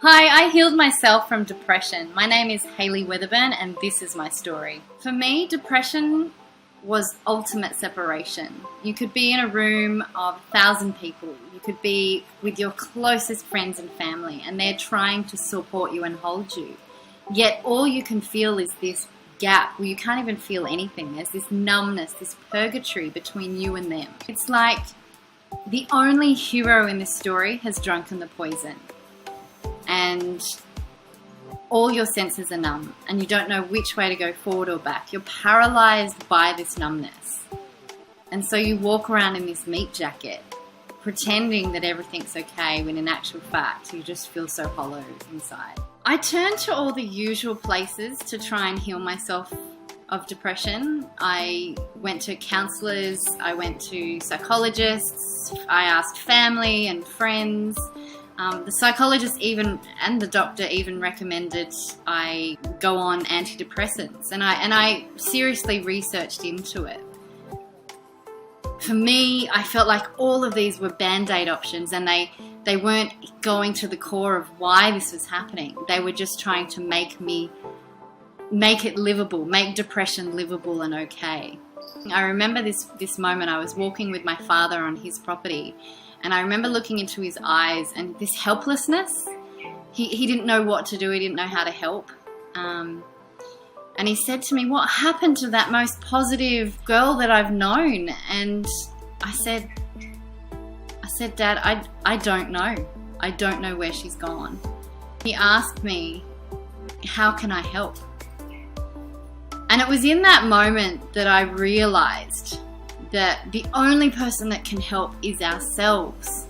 Hi, I healed myself from depression. My name is Hayley Weatherburn and this is my story. For me, depression was ultimate separation. You could be in a room of 1,000 people. You could be with your closest friends and family and they're trying to support you and hold you. Yet all you can feel is this gap where you can't even feel anything. There's this numbness, this purgatory between you and them. It's like the only hero in this story has drunken the poison. And all your senses are numb and you don't know which way to go, forward or back. You're paralyzed by this numbness. And so you walk around in this meat jacket pretending that everything's okay when in actual fact you just feel so hollow inside. I turned to all the usual places to try and heal myself of depression. I went to counselors, I went to psychologists, I asked family and friends. The psychologist and the doctor even recommended I go on antidepressants, and I seriously researched into it. For me, I felt like all of these were band-aid options, and they weren't going to the core of why this was happening. They were just trying to make it livable, make depression livable and okay. I remember this moment. I was walking with my father on his property, and I remember looking into his eyes and this helplessness. He didn't know what to do. He didn't know how to help. And he said to me, "What happened to that most positive girl that I've known?" And I said, "Dad, I don't know. I don't know where she's gone." He asked me, "How can I help?" And it was in that moment that I realized that the only person that can help is ourselves.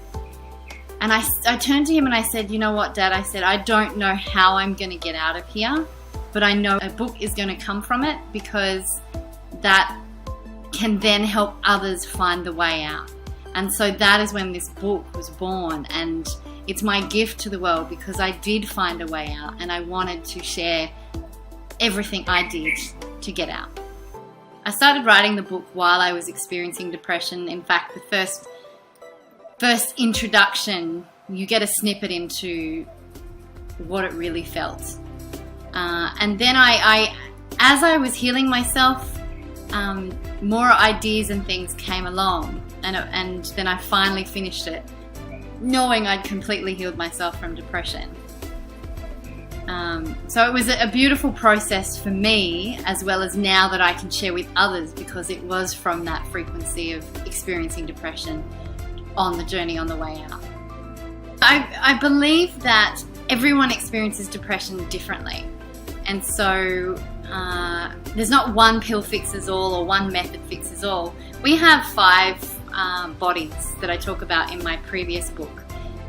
And I turned to him and I said, "You know what, Dad?" I said, "I don't know how I'm going to get out of here, but I know a book is going to come from it because that can then help others find the way out." And so that is when this book was born, and it's my gift to the world because I did find a way out and I wanted to share everything I did to get out. I started writing the book while I was experiencing depression. In fact, the first introduction, you get a snippet into what it really felt. And then as I was healing myself, more ideas and things came along, and then I finally finished it, knowing I'd completely healed myself from depression. So it was a beautiful process for me, as well as now that I can share with others, because it was from that frequency of experiencing depression on the journey on the way out. I believe that everyone experiences depression differently. And so there's not one pill fixes all or one method fixes all. We have 5 bodies that I talk about in my previous book.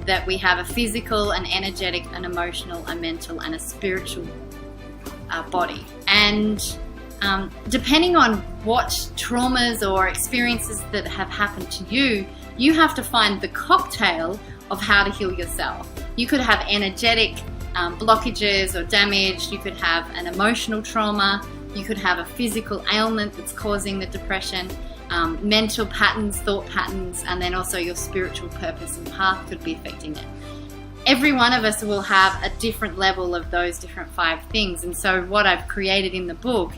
That we have a physical, an energetic, an emotional, a mental, and a spiritual body. And depending on what traumas or experiences that have happened to you, you have to find the cocktail of how to heal yourself. You could have energetic blockages or damage. You could have an emotional trauma. You could have a physical ailment that's causing the depression. Mental patterns, thought patterns, and then also your spiritual purpose and path could be affecting it. Every one of us will have a different level of those different 5 things, and so what I've created in the book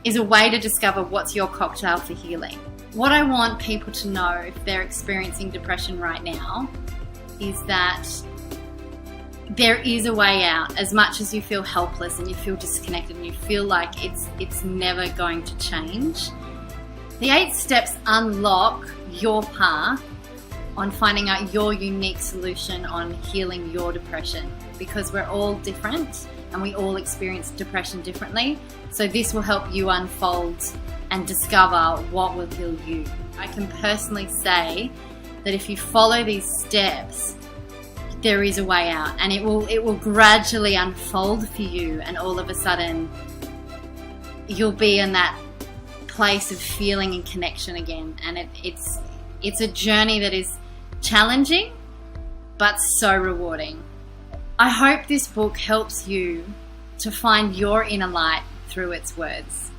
is a way to discover what's your cocktail for healing. What I want people to know if they're experiencing depression right now is that there is a way out. As much as you feel helpless and you feel disconnected and you feel like it's never going to change, the 8 steps unlock your path on finding out your unique solution on healing your depression, because we're all different and we all experience depression differently. So this will help you unfold and discover what will heal you. I can personally say that if you follow these steps, there is a way out, and it will gradually unfold for you, and all of a sudden you'll be in that place of feeling and connection again. And it's a journey that is challenging but so rewarding. I hope this book helps you to find your inner light through its words.